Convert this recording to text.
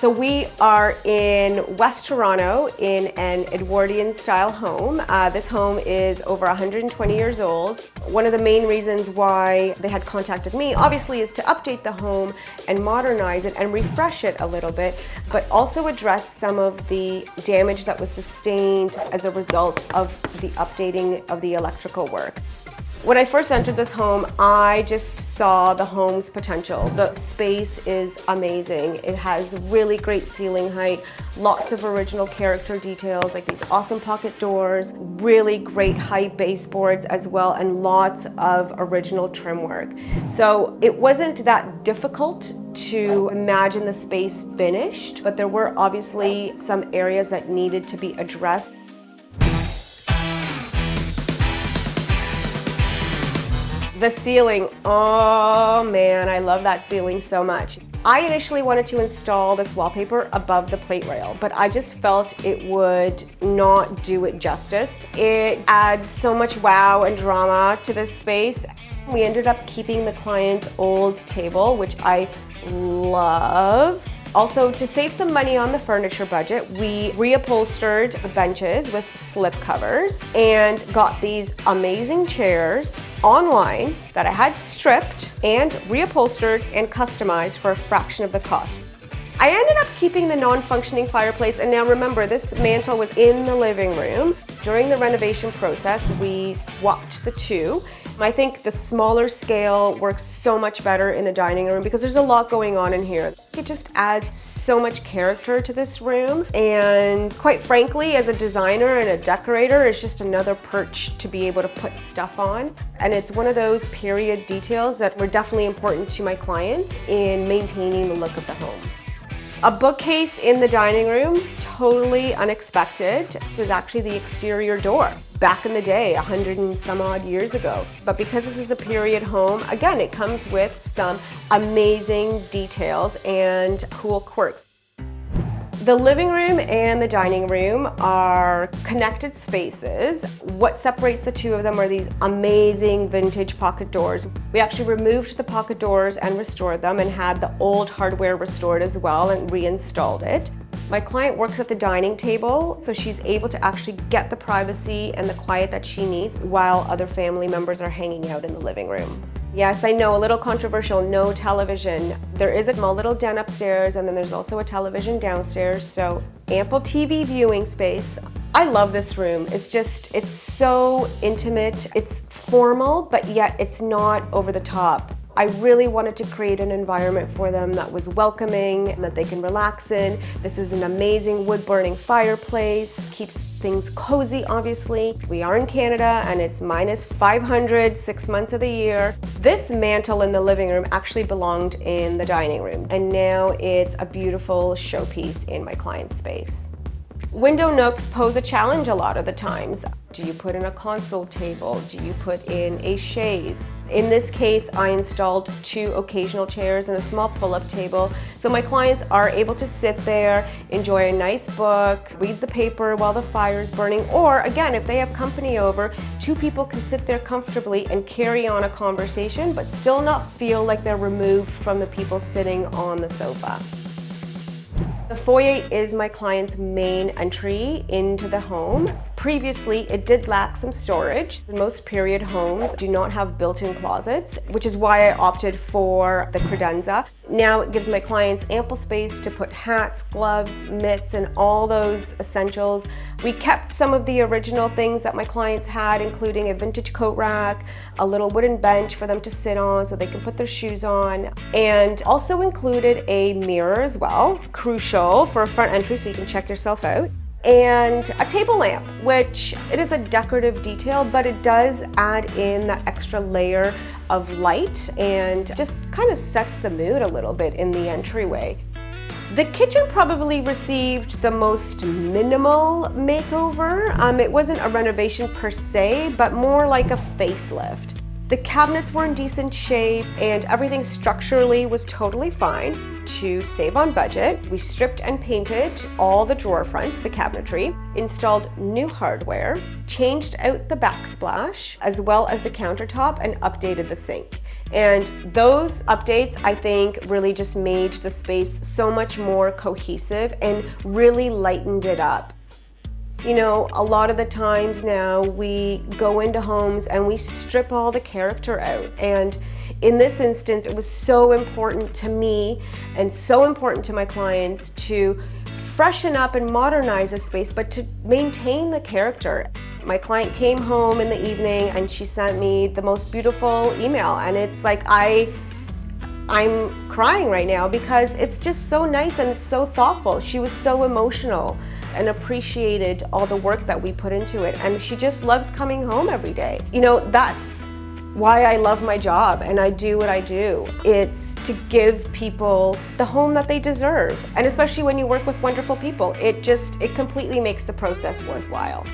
So we are in West Toronto in an Edwardian style home. This home is over 120 years old. One of the main reasons why they had contacted me obviously is to update the home and modernize it and refresh it a little bit, but also address some of the damage that was sustained as a result of the updating of the electrical work. When I first entered this home, I just saw the home's potential. The space is amazing. It has really great ceiling height, lots of original character details, like these awesome pocket doors, really great high baseboards as well, and lots of original trim work. So it wasn't that difficult to imagine the space finished, but there were obviously some areas that needed to be addressed. The ceiling, oh man, I love that ceiling so much. I initially wanted to install this wallpaper above the plate rail, but I just felt it would not do it justice. It adds so much wow and drama to this space. We ended up keeping the client's old table, which I love. Also, to save some money on the furniture budget, we reupholstered the benches with slip covers and got these amazing chairs online that I had stripped and reupholstered and customized for a fraction of the cost. I ended up keeping the non-functioning fireplace, and now remember, this mantle was in the living room. During the renovation process, we swapped the two. I think the smaller scale works so much better in the dining room because there's a lot going on in here. It just adds so much character to this room, and quite frankly, as a designer and a decorator, it's just another perch to be able to put stuff on. And it's one of those period details that were definitely important to my clients in maintaining the look of the home. A bookcase in the dining room, totally unexpected. It was actually the exterior door. Back in the day, 100 and some odd years ago. But because this is a period home, again, it comes with some amazing details and cool quirks. The living room and the dining room are connected spaces. What separates the two of them are these amazing vintage pocket doors. We actually removed the pocket doors and restored them and had the old hardware restored as well and reinstalled it. My client works at the dining table, so she's able to actually get the privacy and the quiet that she needs while other family members are hanging out in the living room. Yes, I know, a little controversial, no television. There is a small little den upstairs, and then there's also a television downstairs, so ample TV viewing space. I love this room. It's so intimate. It's formal, but yet it's not over the top. I really wanted to create an environment for them that was welcoming and that they can relax in. This is an amazing wood-burning fireplace, keeps things cozy, obviously. We are in Canada and it's minus 500 6 months of the year. This mantle in the living room actually belonged in the dining room, and now it's a beautiful showpiece in my client's space. Window nooks pose a challenge a lot of the times. Do you put in a console table? Do you put in a chaise? In this case, I installed 2 occasional chairs and a small pull-up table, so my clients are able to sit there, enjoy a nice book, read the paper while the fire's burning, or again, if they have company over, 2 people can sit there comfortably and carry on a conversation, but still not feel like they're removed from the people sitting on the sofa. The foyer is my client's main entry into the home. Previously, it did lack some storage. Most period homes do not have built-in closets, which is why I opted for the Credenza. Now it gives my clients ample space to put hats, gloves, mitts, and all those essentials. We kept some of the original things that my clients had, including a vintage coat rack, a little wooden bench for them to sit on so they can put their shoes on, and also included a mirror as well, crucial for a front entry so you can check yourself out. And a table lamp, which it is a decorative detail, but it does add in that extra layer of light and just kind of sets the mood a little bit in the entryway. The kitchen probably received the most minimal makeover. It wasn't a renovation per se, but more like a facelift. The cabinets were in decent shape and everything structurally was totally fine. To save on budget, we stripped and painted all the drawer fronts, the cabinetry, installed new hardware, changed out the backsplash, as well as the countertop, and updated the sink. And those updates, I think, really just made the space so much more cohesive and really lightened it up. You know, a lot of the times now we go into homes and we strip all the character out. And in this instance, it was so important to me and so important to my clients to freshen up and modernize a space, but to maintain the character. My client came home in the evening and she sent me the most beautiful email, and it's like I'm crying right now because it's just so nice and it's so thoughtful. She was so emotional and appreciated all the work that we put into it, and she just loves coming home every day. You know, that's why I love my job and I do what I do. It's to give people the home that they deserve, and especially when you work with wonderful people, it completely makes the process worthwhile.